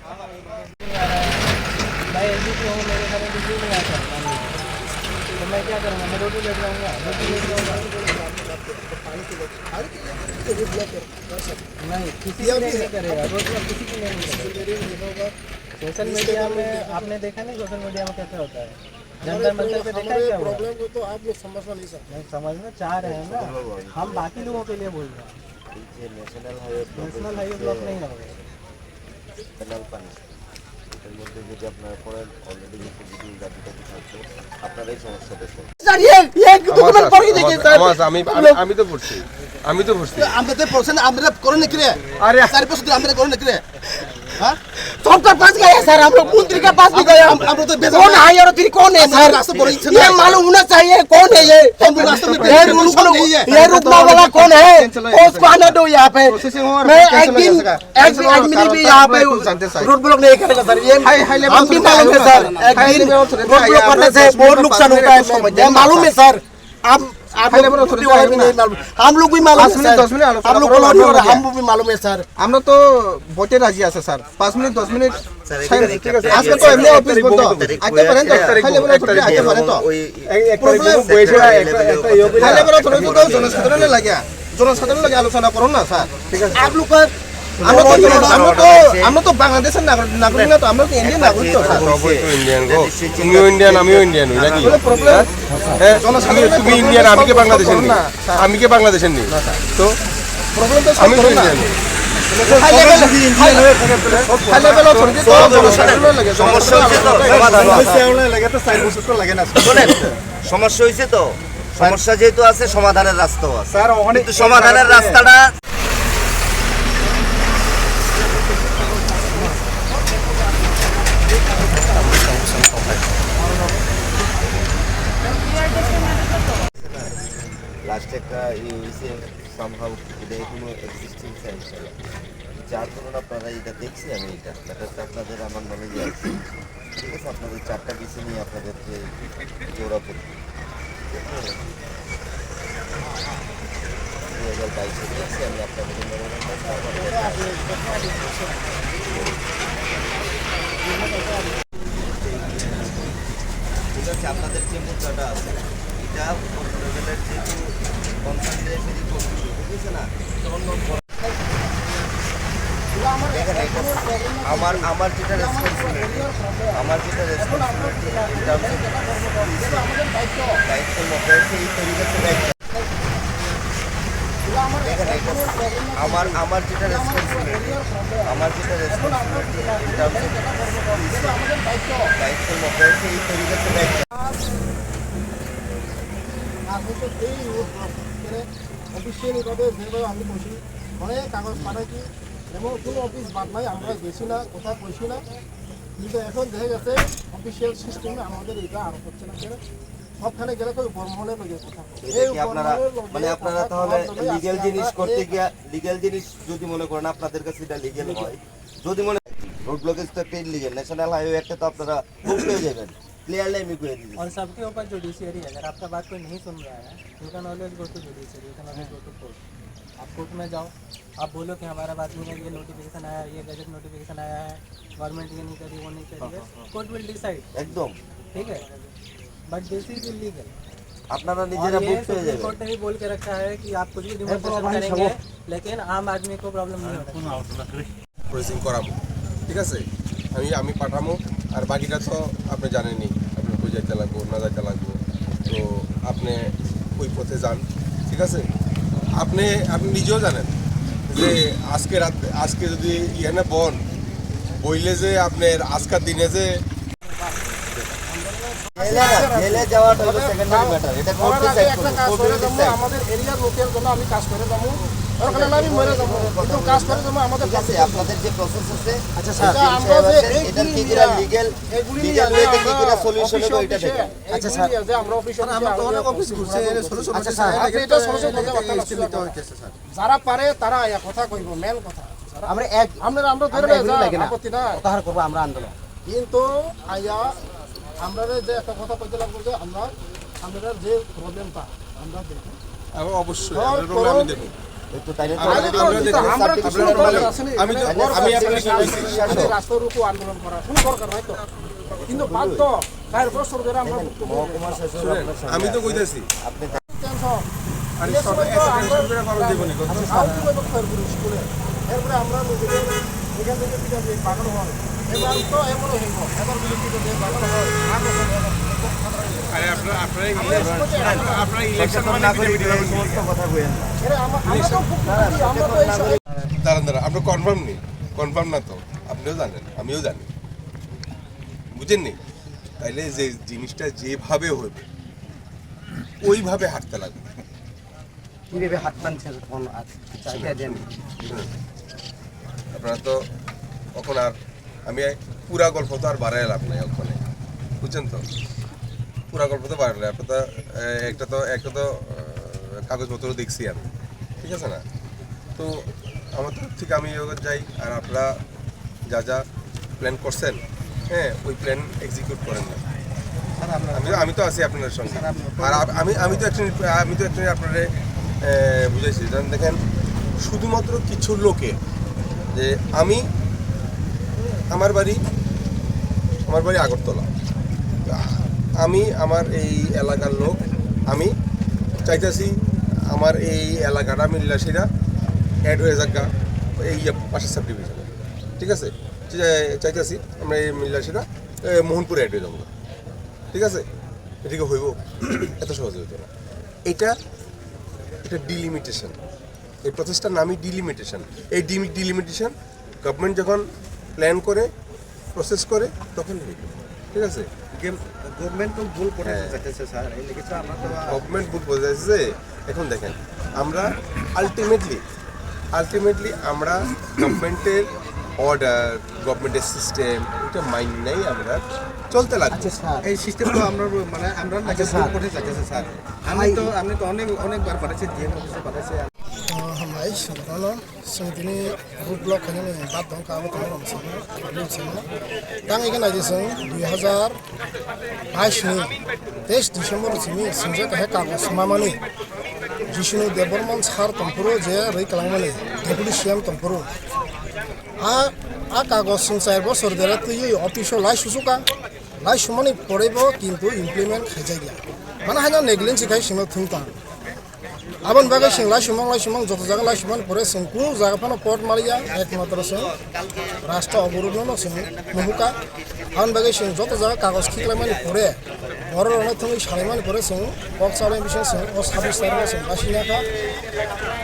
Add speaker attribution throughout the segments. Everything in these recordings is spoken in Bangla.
Speaker 1: भाई एलपीजी हो मेरे घर में बिजली नहीं आता तो मैं क्या करूँगा? मैं रोटी लेट जाऊँगा, रोटी लेट जाऊँगा। नहीं, किसी के लिए नहीं करेगा, रोड पर किसी के लिए नहीं करेगा। सोशल मीडिया में आपने देखा नहीं, सोशल मीडिया में कैसे होता है? जंतर मंतर पे देखा है क्या हुआ?
Speaker 2: प्रॉब्लम को तो आप लोग समझना नहीं सकते।
Speaker 1: नहीं समझना चाह रहे हैं ना, हम बाकी लोगों के लिए बोल रहे हैं। नेशनल हाईवे ब्लॉक नहीं होगा।
Speaker 3: মধ্যে যদি আপনারা করেন অলরেডি কিন্তু যদি গাড়িটা থাকতো আপনারাই সমস্যা দেখেন
Speaker 2: স্যার এই ডকুমেন্ট পড়ি দেখেন স্যার
Speaker 4: আমি তো পড়ছি
Speaker 2: আমরা তো পড়ছেন আমরা করেন না কিরে
Speaker 4: আরে
Speaker 2: सारे पास আমরা করেন না কিরে हां सबका पास गए सर हम लोग मंत्री के पास भी गए हम तो कौन है और फिर कौन है सर रास्ते पर ये मालूम होना चाहिए कौन है ये हम रास्ते में ये रुकने वाला कौन है उसको आने दो यहाँ पे मैं एक दिन भी यहाँ पे रोड ब्लॉक नहीं करेगा सर ये हम भी मालूम है सर एक दिन रोड ब्लॉक करने से बहुत नुकसान होता है मालूम है सर आप हम लोग भी मालूम है सर हम लोग हम भी मालूम है सर
Speaker 4: আমরা তো ভোটে রাজি আছে স্যার 5 মিনিট 10 মিনিট আজকে তো এমনি অফিস বন্ধ আজকে পারেন তো খাইলে বলে ছুটি আজকে পারেন তো এক তারিখ বইছে একটা ইয়ে খাইলে বলে ছুটি তো জনসাধারণের লাগিয়া জনসাধারণের লাগি আলোচনা করুন না স্যার ঠিক আছে
Speaker 2: आप लोग का
Speaker 4: আমরা তো বাংলাদেশের নাগরিক না তো আমরা তো ইন্ডিয়ান নাগরিক তো স্যার
Speaker 5: সবাই তো ইন্ডিয়ান গো তুমিও ইন্ডিয়ান আমিও ইন্ডিয়ান হই নাকি
Speaker 4: প্রবলেম
Speaker 5: তুমি ইন্ডিয়ান আমি কে বাংলাদেশের নেই আমি কে বাংলাদেশের নেই তো
Speaker 4: প্রবলেম তো
Speaker 5: আমি তো ইন্ডিয়ান
Speaker 3: সমস্যা হয়েছে তো সমস্যা যেহেতু আছে সমাধানের রাস্তাও আছে স্যার কিন্তু সমাধানের রাস্তাটা লাস্ট একটা ইউএসএ সামহাউ এটা কোনো এক্সিস্টিং সাইন্স যার জন্য আপনারা এটা দেখছি আমি এটা ব্যাপারটা আপনাদের আমার নলেজে আছে ঠিক আছে আপনাদের 4টা বিষয় নিয়ে আপনাদেরকে জোড়া করতে 2022 দেখছি আমি আপনাদের ঠিক আছে আপনাদের যে মুদ্রাটা আছে এটা লেভেলের যেহেতু কনসেন্ট্রেশন বুঝেছে না দেখেন আমার যেটা রেসপন্সিবিলিটি দায়িত্বের মধ্যে আছে এই তরিকাতে দায়িত্ব দেখেন আমার যেটা রেসপন্সিবিলিটি দায়িত্বের মধ্যে আছে এই তরিকাতে দায়িত্ব
Speaker 2: অফিসিয়ালিভাবে যেভাবে আমি বসি অনেক কাগজ পাঠাইছি এবং কোনো অফিস বাদ নাই আমরা গেছি না কোথাও বসি না কিন্তু এখন দেখা গেছে অফিসিয়াল সিস্টেমে আমাদের এটা আরো হচ্ছে না সবখানে গেলে তো বর্মহলের লোকের কথা
Speaker 3: মানে আপনারা তাহলে লিগ্যাল জিনিস করতে গিয়ে লিগ্যাল জিনিস যদি মনে করেন আপনাদের কাছে এটা লিগ্যাল হয় যদি মনে रोड ब्लॉकेज तो पे लीजिए नेशनल हाईवे एक्ट तो अपना बुक हो जाएगा क्लियर लाइन में कोई दीजिए
Speaker 1: और सबके ऊपर जुडिशियरी है अगर आपका बात कोई नहीं सुन रहा है you can always go to judiciary you can always go to court आप कोर्ट में जाओ आप बोलो कि हमारा बात नहीं है ये नोटिफिकेशन आया ये गजट नोटिफिकेशन आया है गवर्नमेंट ये नहीं करी वो नहीं करी कोर्ट विल डिसाइड
Speaker 3: एकदम
Speaker 1: ठीक है बट दिस इज इलीगल
Speaker 3: अपना নিজেরা বুক হয়ে যাবে
Speaker 1: कोर्ट ने भी बोल के रखा है कि आप कुछ भी डिमोन्स्ट्रेशन करेंगे लेकिन आम आदमी को प्रॉब्लम नहीं होगा
Speaker 5: প্রসেসিং করাবো ঠিক আছে আমি পাঠাবো আর বাকিটা তো আপনি জানেনই আপনি কই যাইতে লাগবো না যাইতে লাগবো তো আপনি ওই পথে যান ঠিক আছে আপনি নিজেও জানেন যে আজকে যদি ইহানে বন বইলে যে আপনার আজকের দিনে যে
Speaker 3: জেলে যাওয়াটা হলো সেকেন্ডারি ম্যাটার এটা কোর্ট ডিসাইড করবে
Speaker 2: আমাদের এরিয়ার লোকের জন্য আমি কাজ করে দেবো ওখানে আমি মরে যাব কিন্তু কাজ করে দেবো আমাদের
Speaker 3: কাছে আপনাদের যে প্রসেস আছে
Speaker 2: আচ্ছা স্যার আমরা যে
Speaker 3: এটা কি কিরা লিগ্যাল ওয়েতে কি কিরা সলিউশন হবে এটা দেখেন
Speaker 2: আচ্ছা স্যার যে আমরা অফিসে আমরা তো অনেক অফিস ঘুরছে সলিউশন আচ্ছা স্যার আপনি এটা সলিউশন করতে পারতেন স্যার যারা পারে তারা আয়া কথা কইবো মেন কথা
Speaker 1: আমরা
Speaker 2: আমরা ধরে যাই আপত্তি না
Speaker 1: কথা করব আমরা আন্দোলন
Speaker 2: কিন্তু আয়া আমরা যে একটা কথা কইতে লাগবো যে আমরা যে প্রবলেমটা আমরা দেখি
Speaker 5: অবশ্যই আমরা রোল আমি দেব
Speaker 3: তো তাইলে তো
Speaker 5: আমরা দেখেন, আমি আপনাকে কি বলছি?
Speaker 2: রাস্তা রুকু আন্দোলন করা কোনো দরকার নাই তো কিন্তু বাধ্য 4 বছর ধরে আমরা
Speaker 3: মহকুমা শাসক
Speaker 5: শুনেন,
Speaker 3: আপনার সঙ্গে
Speaker 5: আমি তো কইতেছি
Speaker 3: আপনি
Speaker 5: আরে সব এত টেনশন করে পারো দেবনি কথা
Speaker 2: এরপরে আমরা নিজেদের এখান থেকে পিঠা দিয়ে পাকানো হয় এবার তো এমন হইব এবার যদি পিঠা দিয়ে পাকানো হয়
Speaker 5: আরে আপনারা ইলেকশন মানে
Speaker 3: সমস্ত কথা কইেন না।
Speaker 5: দাঁড়ান আপনার কনফার্ম নেই, কনফার্ম না তো আপনিও জানেন আমিও জানি, বুঝেননি? তাইলে যে জিনিসটা যেভাবে হইবে ওইভাবে হাঁটতে লাগবে।
Speaker 2: কিভাবে হাত টানছে কোন চাইতে দেন
Speaker 5: শুনুন, আপনারা তো এখন আর আমি পুরা গল্প তো আর বাড়াই লাভ নাই ওখানে, বুঝছেন তো? পুরা গল্প তো বাড়ালে আপনার তো একটা তো কাগজপত্র দেখছি আমি, ঠিক আছে না? তো আমার তরফ থেকে আমি ওখানে যাই আর আপনারা যা যা প্ল্যান করছেন, হ্যাঁ, ওই প্ল্যান এক্সিকিউট করেন না। আমি তো আছি আপনার সঙ্গে, আর আমি তো একটু আপনারে বুঝাইছি। যেমন দেখেন, শুধুমাত্র কিছু লোকে যে আমার বাড়ি আগরতলা, আমি আমার এই এলাকার লোক, আমি চাইতেছি আমার এই এলাকাটা মিল্লাসিরা অ্যাড হয়ে যাক এই পাশের সাব ডিভিশনে, ঠিক আছে? চাইতেছি আমরা এই মিল্লাসিরা মোহনপুরে অ্যাড হয়ে যাবো, ঠিক আছে? এদিকে হইব? এত সহজ হইত না। এটা ডিলিমিটেশন, এই প্রসেসটার নামই ডিলিমিটেশন। এই ডিলিমিটেশন গভর্নমেন্ট যখন প্ল্যান করে প্রসেস করে তখন হইব, ঠিক আছে?
Speaker 4: গভর্নমেন্ট তো ভুল করে যাচ্ছে স্যার এই লিখে তো আমরা তো
Speaker 5: গভর্নমেন্ট ভুল বোঝা যাচ্ছে। এখন দেখেন, আমরা আলটিমেটলি আমরা গভর্নমেন্টের অর্ডার, গভর্নমেন্টের সিস্টেম, এটা মাইন্ড নেই, আমরা চলতে লাগছে।
Speaker 4: এই সিস্টেম তো আমরা মানে আমরা নাকি ভুল করে যাচ্ছে স্যার। আমি তো অনেকবার পাঠাচ্ছি ডিএম অফিসে পাঠাচ্ছি।
Speaker 6: हामलाय संग्रानो जोंनि रुट ब्लक खानि बाद दं काबो दं मोनसे दां इखौ नायदिसों 2022 नि 23 डिसेम्बर सिमि सिंजे काहे कागज मामानि जिष्णु देबबर्मन सार तंपुरो जे रै कलांगमानि डेपुटी सीएम तंपुरो आ कागज सिं 4 বছর ধরে তুই অফিসে লাই সুসুকা লাই সুমানি পড়াইব কিন্তু ইমপ্লিমেন্ট খাইজাই গিয়া মানে হানা নেগলেন্স খাই সিমা থুংতা आबन बागे सिं लाइसुमां जत जागा लाइसुमान परे सिं कुनु जागाफानो पट मारिया एकमात्र सिं राष्ट्र अवरोधनो सिं मुहुका आबन बागे सिं जत जागा कागज खिखलायमानि परे बर रने थुंगै सालायमानि परे सिं कक सालाय बिसिं सिं ओ साबिस तारिख सिं बासिनाका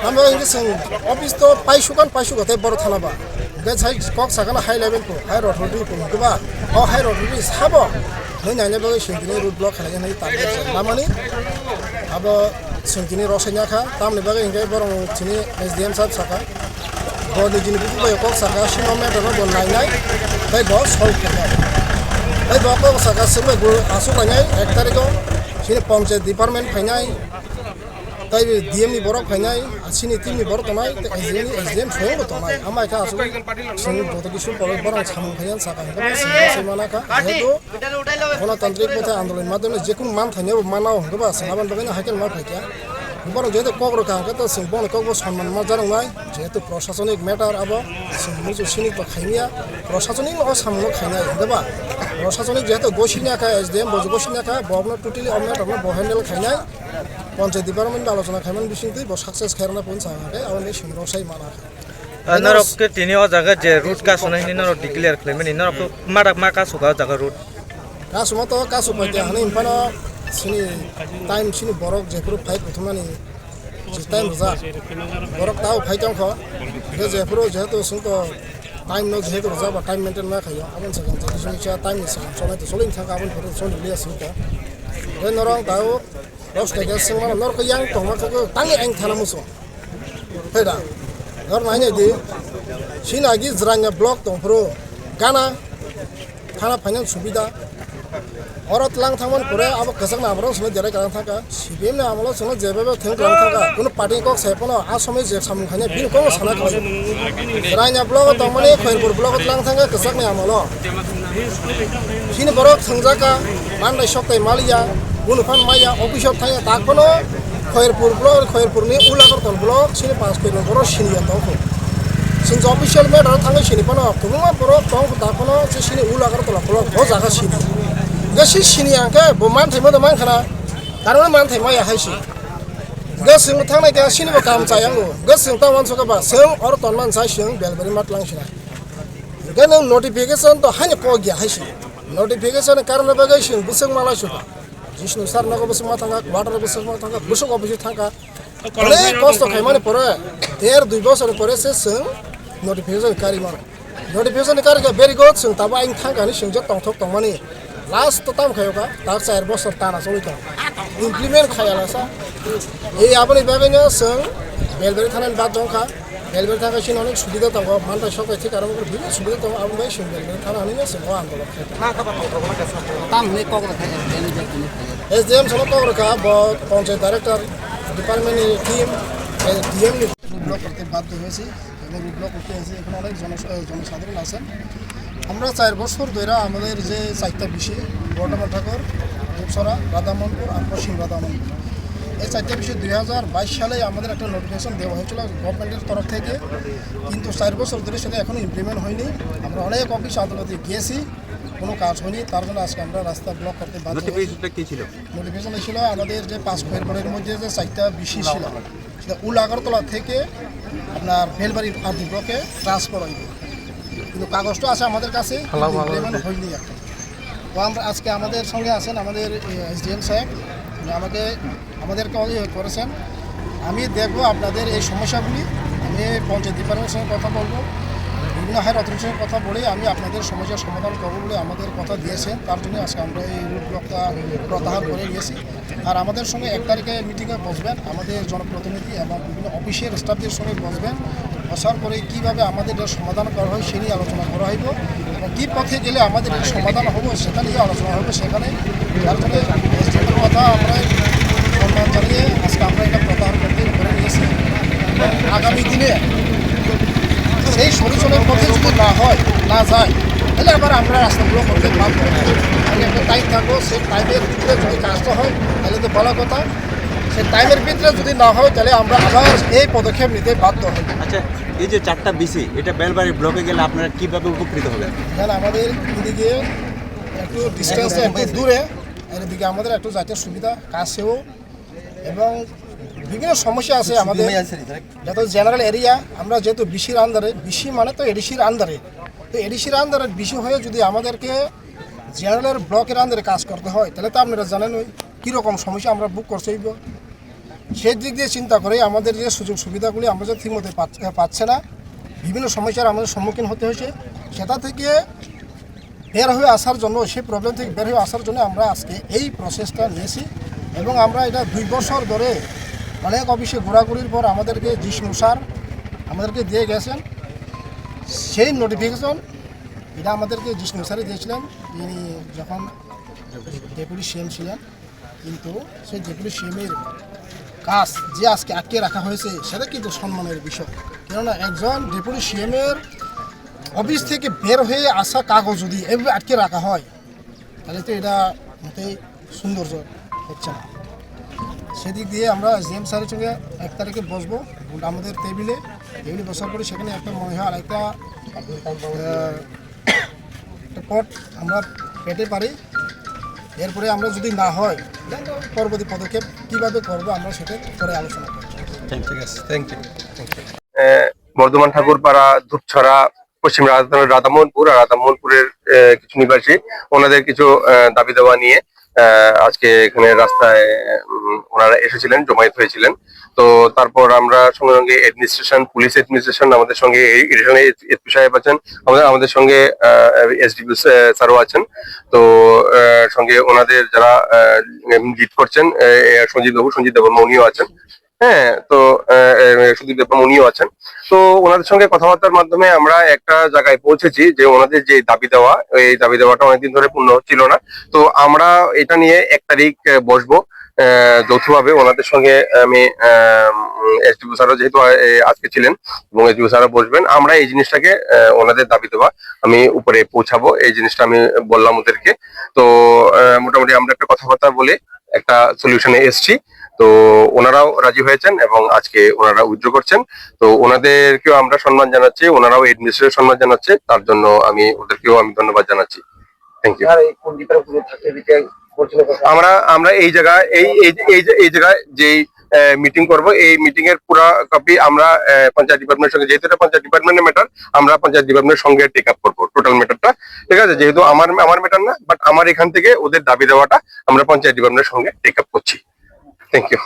Speaker 6: आमबा इंगे सिं अफिस तो पाइसुगथाय बर थानाबा गे साइ कक सागाना हाई लेभेल को हाई रथरि को गबा ओ हाई रथरि साबो नै नायने बागे सिं दिनै रुट ब्लक खालायनाय ताबे लामानि अब सिंकिनि रसायनाखा तामनि बागै इंगे बरं थिनि एसडीएम साहब साका बनि जिनि बुबु कक साका सिनो मेटरनो बन नायनाय बै ब सल्व खालामनाय बै ब कक साका सिबो गु आसु फायनाय 1 तारिखआव सिनि पंचायत डिपार्टमेन्ट फायनाय ताइ डीएम नि बरक फायनाय सिनि टीमनि बरक तनाय एसडीएम सयबो तनाय आमाय का आसु सिनि जत किसु बरं सामु फायनाय साका सिमानाखा जेतु गणतान्त्रिक पथे आन्दोलन माध्यमे जेकुन मान थाइनायाव मानाव हंगबा साबान बागैनो हाकेल मा फाइका बरं जेतु कग्र कांके तो सिं बन कग्र सन्मान मा जानांनाय जेतु प्रशासनिक मेटार अब सिं मुजु सिनि तो खाइनिया प्रशासनिक न सामनो खाइनाय हंगबा प्रशासनिक जेतु गसिनाखा एसडीएम बजु गसिनाखा बबनो टोटली अमेटरनो बहेन्डेल खाइनाय पंचायत डिपार्टमेन्ट आलोचना खाइमान बिसिंति ब सक्सेस खायरना पन साहाके आउने सिं रसाय मानाखा
Speaker 7: नरक के तिनी ओ जगह जे रूट का सुनाय नि नरक डिक्लेयर खालामनि नरक माडा मा का सुगा जगह रूट
Speaker 6: कासुमा तो कासु पाइते हानि इम्फानो सिनि टाइम सिनि बरक जेफोर फाइट बुथुमनानि जि टाइम जा बरक ताव फाइटां ख बे जेफोर जेहेतु सिं तो टाइम न जेहेतु जा बा टाइम मेंटेन मा खायो आबन सगन जेसिनि चा टाइम नि सगन सनाय तो सलिन थांगा आबन फोर सनि लिया सिं का बे नरक ताव दस के सिं मा नरक yang तमा को तांगे एं थाना मुसो फेदा नर नायने दि सिनागि जराnya ब्लक तंफ्रो गाना थाना फाइनाल सुबिदा औरत लांग थांगमन परे अब कसक नामरो सने जरे गांग थाका सिबिएम ने आमलो सने जेबेबे थें गांग थाका कुनु पार्टी को सेपनो आ समय जे सामु खाने बिन को सना खाय रायना ब्लॉक तमने खैरपुर ब्लॉक लांग थांगा कसक ने आमलो सिनि बरक थंजाका मान नै सकते मालिया गुनु फान माया ऑफिस थाया ताकनो খয়েরপুর ব্লক খয়েরপুরনি উলাগরতল ব্লক সিনি 5 কিলোমিটার বড় সিনিয়া দংখো সিন অফিসিয়াল মেটার थाङै सिनि पनो तुमुमा बरो तंग दाखनो से सिनि उलागरतल ब्लक हो जागा सिनि गसि सिनि आंके बमान थैमो दमान खाना तारनो मान थैमा या हाइसि गसिं थांनाय का सिनि बा काम जायांगो गसिं तावन सका सों और तनमान साइ सों बेलबरी मातलांसिना गनो नोटिफिकेशन तो हानि को गया हाइसि नोटिफिकेशन कारण बगै सिं बुसं माला सुता जिष्णु सर नगो बुसं मा थांगा वाटर बुसं मा थांगा बुसं अफिस थांगा अनेक कष्ट खाइमाने परे 1.5-2 বছর পরে से सों नोटिफिकेशन कारि मानो नोटिफिकेशन कारि का भेरि गुड सों ताबा आइन थांगानि सों जे तंथक तंमानि लास्ट टाइम खायोका तार 4 বছর ताना चलि थां इमप्लिमेन्ट खायालासा ए आबनि बागैनो सों बेलबेरि थानानि बाद दंखा बेलबेरि थाखा सिन अनेक सुबिदा दङ मानता सकाय थिक आरो बिनो सुबिदा दङ आबो बाय सों बेलबेरि थानानि सों आन्दोलन एसडीएम सनो कग्रका पंचायत डाइरेक्टर डिपार्टमेन्टनि टीम ডিএম ব্লক করতে বাধ্য হয়েছি এবং ব্লক করতে এসে এখানে অনেক জনসাধারণ আছেন আমরা 4 বছর ধরে আমাদের যে 4টা বিষয় বর্ধমান ঠাকুর রূপসরা রাধামোহনপুর আর পশ্চিম রাধামোহনপুর এই 4টা বিষয় 2022 সালে আমাদের একটা নোটিফিকেশন দেওয়া হয়েছিল গভর্নমেন্টের তরফ থেকে কিন্তু 4 বছর ধরে সেটা এখনো ইমপ্লিমেন্ট হয়নি আমরা অনেক অফিস আদালতে গিয়েছি কোনো কাজ হয়নি তার জন্য আজকে আমরা রাস্তা ব্লক করতে বাধ্য হয়েছি নোটিফিকেশনটা কি ছিল নোটিফিকেশন ছিল আমাদের যে 5 খয়েরপুরের মধ্যে যে 4টা বিষয় ছিল সেটা উলাগরতলা থেকে আপনার বেলবাড়ি আরডি ব্লকে ট্রান্সফার হইবে কিন্তু কাগজটা আছে আমাদের কাছে ইমপ্লিমেন্ট হয়নি এখন তো আমরা আজকে আমাদের সঙ্গে আছেন আমাদের এসডিএম সাহেব আমাদেরকে করেছেন আমি দেখবো আপনাদের এই সমস্যাগুলি আমি পঞ্চায়েত ডিপার্টমেন্টের সঙ্গে কথা বলবো বিভিন্ন হায়ার অথরিটির সঙ্গে কথা বলে আমি আপনাদের সমস্যার সমাধান করবো বলে আমাদের কথা দিয়েছেন তার জন্য আজকে আমরা এই রুট ব্লকটা প্রত্যাহার করে নিয়েছি আর আমাদের সঙ্গে 1 তারিখে মিটিংয়ে বসবেন আমাদের জনপ্রতিনিধি এবং বিভিন্ন অফিসের স্টাফদের সঙ্গে বসবেন বসার পরে কীভাবে আমাদের এর সমাধান করা হয় সে নিয়ে আলোচনা করা হইব এবং কী পথে গেলে আমাদের এর সমাধান হবো সেটা নিয়ে আলোচনা হবে সেখানে তার জন্য এসডিএমের কথা আমরা সম্মান জানিয়ে আজকে আমরা এটা প্রত্যাহার করতে করে নিয়েছি এবং আগামী দিনে সেই সলিউশনের পথে যদি না হয় না যায় তাহলে আবার আমরা রাস্তাগুলো করতে বাধ্য হবো আমি একটা টাইম থাকবো সেই টাইমের ভিতরে যদি কাজটা হয় তাহলে তো ভালো কথা সেই টাইমের ভিতরে যদি না হয় তাহলে আমরা আবার এই পদক্ষেপ নিতে বাধ্য হব
Speaker 2: আচ্ছা এই যে 4টা বিসি এটা বেলবাড়ি ব্লকে গেলে আপনারা কিভাবে উপকৃত হবেন
Speaker 6: কারণ আমাদের এদিকে একটু ডিস্টেন্সে একটু দূরে আর এদিকে আমাদের একটু যাতে সুবিধা কাছেও এবং বিভিন্ন সমস্যা আছে আমাদের যত জেনারেল এরিয়া আমরা যেহেতু বিসির আন্ডারে বিসি মানে তো এডিসির আন্ডারে তো এডিসির আন্ডারে বিসি হয়ে যদি আমাদেরকে জেনারেলের ব্লকের আন্ডারে কাজ করতে হয় তাহলে তো আপনারা জানেন ওই কীরকম সমস্যা আমরা বুক করতে হইব সেই দিক দিয়ে চিন্তা করে আমাদের যে সুযোগ সুবিধাগুলি আমরা যে ঠিকমতো পাচ্ছে না বিভিন্ন সমস্যার আমাদের সম্মুখীন হতে হয়েছে সেটা থেকে বের হয়ে আসার জন্য সেই প্রবলেম থেকে বের হয়ে আসার জন্য আমরা আজকে এই প্রসেসটা নিয়েছি এবং আমরা এটা 2 বছর ধরে অনেক অফিসে ঘোরাঘুরির পর আমাদেরকে জিষ্ণু স্যার আমাদেরকে দিয়ে গেছেন সেই নোটিফিকেশন এটা আমাদেরকে জিষ্ণু স্যারই দিয়েছিলেন তিনি যখন ডেপুটি সিএম ছিলেন কিন্তু সেই ডেপুটি সিএমের কাজ যে আজকে আটকে রাখা হয়েছে সেটা কিন্তু সম্মানের বিষয় কেননা একজন ডেপুটি সিএমের অফিস থেকে বের হয়ে আসা কাগজ যদি এভাবে আটকে রাখা হয় তাহলে তো এটা মোটেই সৌন্দর্য হচ্ছে না সেদিক দিয়ে আমরা জিএম স্যারের সঙ্গে 1 তারিখে বসবো আমাদের টেবিলে বসার পরে সেখানে একটা মনে হয় আর একটা পট আমরা পেতে পারি এরপরে আমরা যদি না হয় পরবর্তী পদক্ষেপ কীভাবে করবো আমরা সেটা পরে আলোচনা করব
Speaker 5: ঠিক আছে থ্যাংক ইউ বর্ধমান ঠাকুরপাড়া ধূপছড়া পশ্চিম রাধামোহনপুর আর রাধামোহনপুরের কিছু নিবাসী ওনাদের কিছু দাবি দেওয়া নিয়ে আজকে এখানে রাস্তায় ওনারা এসেছিলেন জমায়েত হয়েছিলেন তো তারপর আমরা সঙ্গে সঙ্গে অ্যাডমিনিস্ট্রেশন পুলিশ অ্যাডমিনিস্ট্রেশন আমাদের সঙ্গে এসপি সাহেব আছেন আমাদের সঙ্গে এসডিপি স্যারও আছেন তো সঙ্গে ওনাদের যারা লিড করছেন সঞ্জিত দেববর্মা উনিও আছেন হ্যাঁ তো সুদীপ দেববর্মা উনিও আছেন তো ওনাদের সঙ্গে কথাবার্তার মাধ্যমে আমরা একটা জায়গায় পৌঁছেছি যে ওনাদের যে দাবি দেওয়া এই দাবি দেওয়াটা অনেকদিন ধরে পূর্ণ হচ্ছিল না তো আমরা এটা নিয়ে 1 তারিখ বসবো যৌথভাবে ওনাদের সঙ্গে আমি এসডিপি স্যারও যেহেতু আজকে ছিলেন এবং এসডিপি স্যারও বসবেন আমরা এই জিনিসটাকে ওনাদের দাবি দেওয়া আমি উপরে পৌঁছাবো এই জিনিসটা আমি বললাম ওদেরকে তো মোটামুটি আমরা একটা কথাবার্তা বলে একটা সলিউশনে এসছি
Speaker 8: তো ওনারাও রাজি হয়েছেন এবং আজকে ওনারা উইথড্র করছেন। তো ওনাদেরকেও আমরা সম্মান জানাচ্ছি, ওনারাও এডমিনিস্ট্রেশন সম্মান জানাচ্ছে, তার জন্য আমি ওদেরকেও ধন্যবাদ জানাচ্ছি। Thank you. আমরা এই জায়গায় এই জায়গায় যেই মিটিং করব, এই মিটিং এর পুরো কপি আমরা পঞ্চায়েত ডিপার্টমেন্টের সঙ্গে, যেহেতু এটা পঞ্চায়েত ডিপার্টমেন্টের ম্যাটার, আমরা পঞ্চায়েত ডিপার্টমেন্টের সঙ্গে টেক আপ করবো টোটাল ম্যাটারটা, ঠিক আছে? যেহেতু আমার ম্যাটার না, বাট আমার এখান থেকে ওদের দাবি দেওয়াটা আমরা পঞ্চায়েত ডিপার্টমেন্টের সঙ্গে টেক আপ করছি। Thank you.